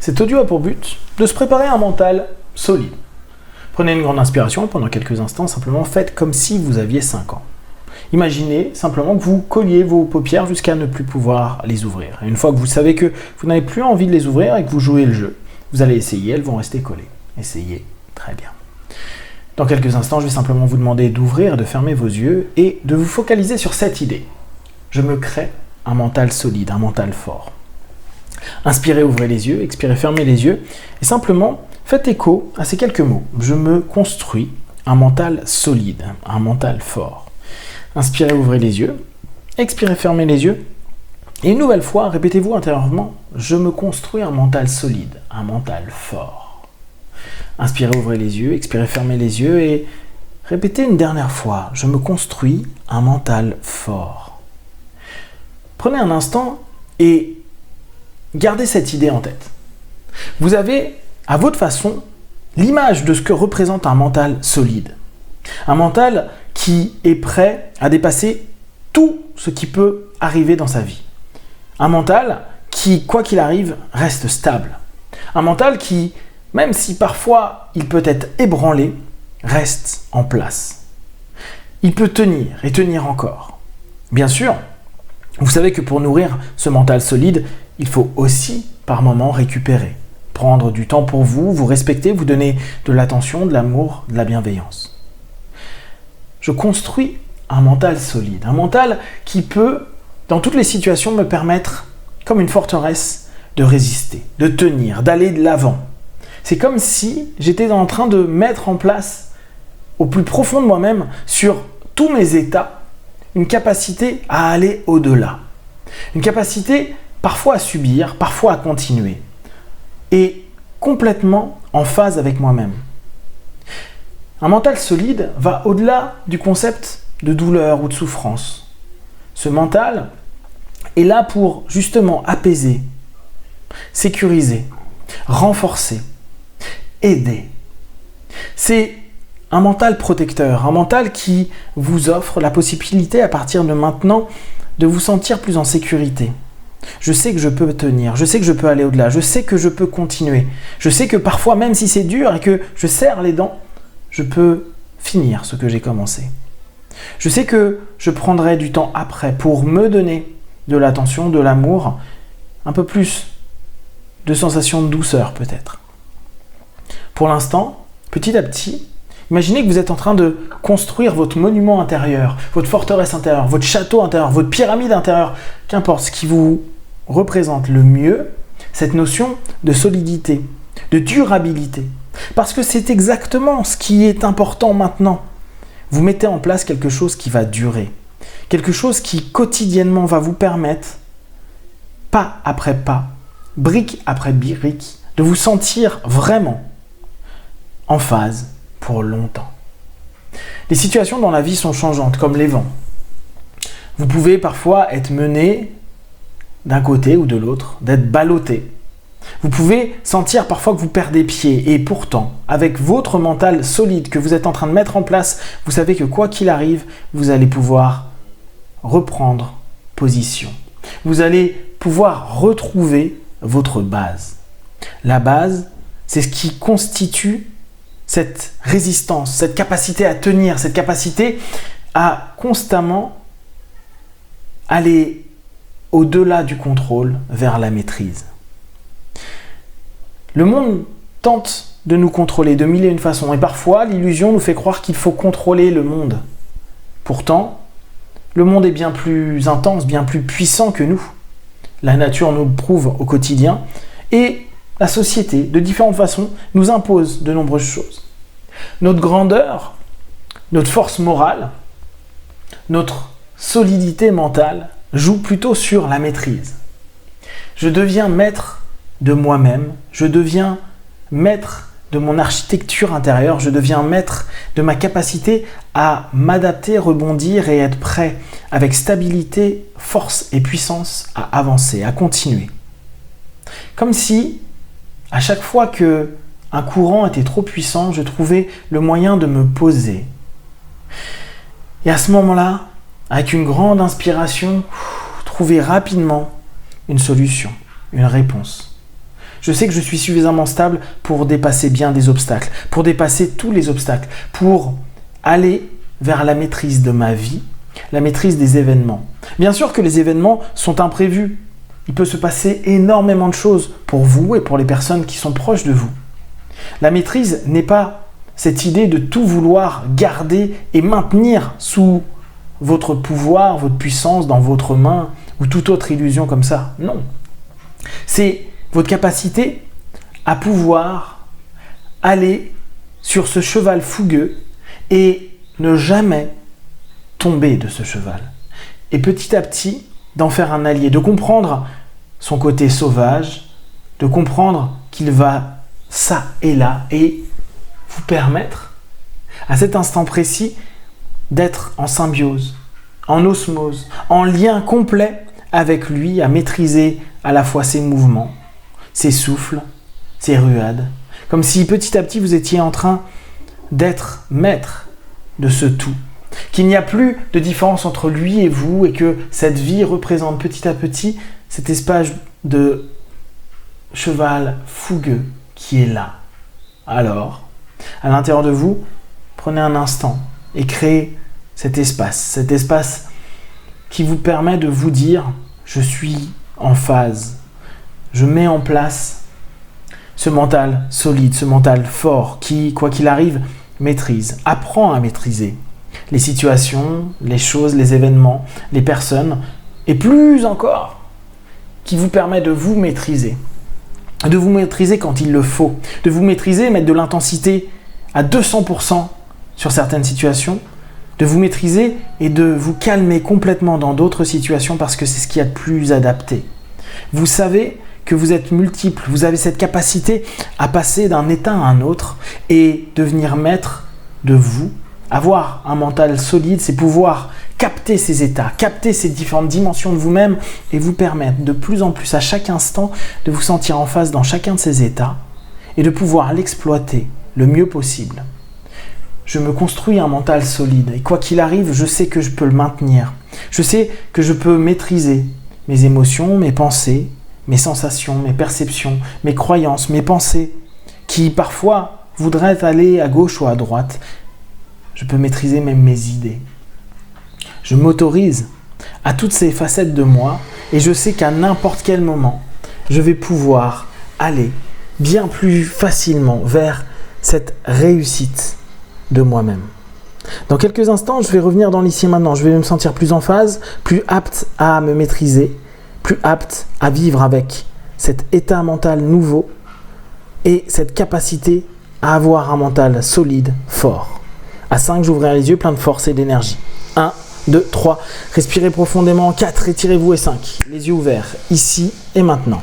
Cet audio a pour but de se préparer un mental solide. Prenez une grande inspiration pendant quelques instants, simplement faites comme si vous aviez 5 ans. Imaginez simplement que vous colliez vos paupières jusqu'à ne plus pouvoir les ouvrir. Et une fois que vous savez que vous n'avez plus envie de les ouvrir et que vous jouez le jeu, vous allez essayer, elles vont rester collées. Essayez, très bien. Dans quelques instants, je vais simplement vous demander d'ouvrir et de fermer vos yeux et de vous focaliser sur cette idée. Je me crée un mental solide, un mental fort. Inspirez, ouvrez les yeux, expirez, fermez les yeux et simplement faites écho à ces quelques mots. Je me construis un mental solide, un mental fort. Inspirez, ouvrez les yeux, expirez, fermez les yeux et une nouvelle fois, répétez-vous intérieurement, je me construis un mental solide, un mental fort. Inspirez, ouvrez les yeux, expirez, fermez les yeux et répétez une dernière fois, je me construis un mental fort. Prenez un instant et gardez cette idée en tête. Vous avez, à votre façon, l'image de ce que représente un mental solide. Un mental qui est prêt à dépasser tout ce qui peut arriver dans sa vie. Un mental qui, quoi qu'il arrive, reste stable. Un mental qui, même si parfois il peut être ébranlé, reste en place. Il peut tenir et tenir encore. Bien sûr, vous savez que pour nourrir ce mental solide, il faut aussi, par moments, récupérer. Prendre du temps pour vous, vous respecter, vous donner de l'attention, de l'amour, de la bienveillance. Je construis un mental solide, un mental qui peut, dans toutes les situations, me permettre, comme une forteresse, de résister, de tenir, d'aller de l'avant. C'est comme si j'étais en train de mettre en place, au plus profond de moi-même, sur tous mes états, une capacité à aller au-delà. Une capacité parfois à subir, parfois à continuer. Et complètement en phase avec moi-même. Un mental solide va au-delà du concept de douleur ou de souffrance. Ce mental est là pour justement apaiser, sécuriser, renforcer, aider. C'est un mental protecteur, un mental qui vous offre la possibilité à partir de maintenant de vous sentir plus en sécurité. Je sais que je peux tenir, je sais que je peux aller au-delà, je sais que je peux continuer. Je sais que parfois, même si c'est dur et que je serre les dents, je peux finir ce que j'ai commencé. Je sais que je prendrai du temps après pour me donner de l'attention, de l'amour, un peu plus de sensations de douceur peut-être. Pour l'instant, petit à petit, imaginez que vous êtes en train de construire votre monument intérieur, votre forteresse intérieure, votre château intérieur, votre pyramide intérieure, qu'importe ce qui vous représente le mieux, cette notion de solidité, de durabilité. Parce que c'est exactement ce qui est important maintenant. Vous mettez en place quelque chose qui va durer, quelque chose qui quotidiennement va vous permettre, pas après pas, brique après brique, de vous sentir vraiment en phase pour longtemps. Les situations dans la vie sont changeantes, comme les vents. Vous pouvez parfois être mené d'un côté ou de l'autre, d'être ballotté. Vous pouvez sentir parfois que vous perdez pied et pourtant, avec votre mental solide que vous êtes en train de mettre en place, vous savez que quoi qu'il arrive, vous allez pouvoir reprendre position. Vous allez pouvoir retrouver votre base. La base, c'est ce qui constitue cette résistance, cette capacité à tenir, cette capacité à constamment aller au-delà du contrôle vers la maîtrise. Le monde tente de nous contrôler de mille et une façons et parfois l'illusion nous fait croire qu'il faut contrôler le monde. Pourtant, le monde est bien plus intense, bien plus puissant que nous. La nature nous le prouve au quotidien et la société, de différentes façons, nous impose de nombreuses choses. Notre grandeur, notre force morale, notre solidité mentale joue plutôt sur la maîtrise. Je deviens maître de moi-même, je deviens maître de mon architecture intérieure, je deviens maître de ma capacité à m'adapter, rebondir et être prêt avec stabilité, force et puissance à avancer, à continuer. Comme si, à chaque fois que un courant était trop puissant, je trouvais le moyen de me poser. Et à ce moment-là, avec une grande inspiration, trouver rapidement une solution, une réponse. Je sais que je suis suffisamment stable pour dépasser bien des obstacles, pour dépasser tous les obstacles, pour aller vers la maîtrise de ma vie, la maîtrise des événements. Bien sûr que les événements sont imprévus. Il peut se passer énormément de choses pour vous et pour les personnes qui sont proches de vous. La maîtrise n'est pas cette idée de tout vouloir garder et maintenir sous votre pouvoir, votre puissance, dans votre main ou toute autre illusion comme ça. Non. C'est votre capacité à pouvoir aller sur ce cheval fougueux et ne jamais tomber de ce cheval. Et petit à petit, d'en faire un allié, de comprendre son côté sauvage, de comprendre qu'il va ça et là et vous permettre à cet instant précis d'être en symbiose, en osmose, en lien complet avec lui, à maîtriser à la fois ses mouvements, ses souffles, ses ruades, comme si petit à petit vous étiez en train d'être maître de ce tout, qu'il n'y a plus de différence entre lui et vous et que cette vie représente petit à petit cet espace de cheval fougueux qui est là. Alors, à l'intérieur de vous, prenez un instant et créez cet espace qui vous permet de vous dire « je suis en phase ». Je mets en place ce mental solide, ce mental fort qui, quoi qu'il arrive, maîtrise, apprend à maîtriser les situations, les choses, les événements, les personnes, et plus encore, qui vous permet de vous maîtriser quand il le faut, de vous maîtriser, mettre de l'intensité à 200% sur certaines situations, de vous maîtriser et de vous calmer complètement dans d'autres situations parce que c'est ce qu'il y a de plus adapté. Vous savez que vous êtes multiples, vous avez cette capacité à passer d'un état à un autre et devenir maître de vous. Avoir un mental solide, c'est pouvoir capter ces états, capter ces différentes dimensions de vous-même et vous permettre de plus en plus à chaque instant de vous sentir en phase dans chacun de ces états et de pouvoir l'exploiter le mieux possible. Je me construis un mental solide et quoi qu'il arrive, je sais que je peux le maintenir. Je sais que je peux maîtriser mes émotions, mes pensées, mes sensations, mes perceptions, mes croyances, mes pensées qui parfois voudraient aller à gauche ou à droite. Je peux maîtriser même mes idées. Je m'autorise à toutes ces facettes de moi et je sais qu'à n'importe quel moment, je vais pouvoir aller bien plus facilement vers cette réussite de moi-même. Dans quelques instants, je vais revenir dans l'ici et maintenant. Je vais me sentir plus en phase, plus apte à me maîtriser, plus apte à vivre avec cet état mental nouveau et cette capacité à avoir un mental solide, fort. À 5, j'ouvrirai les yeux plein de force et d'énergie. 1, 2, 3. Respirez profondément. 4, étirez-vous et 5. Les yeux ouverts, ici et maintenant.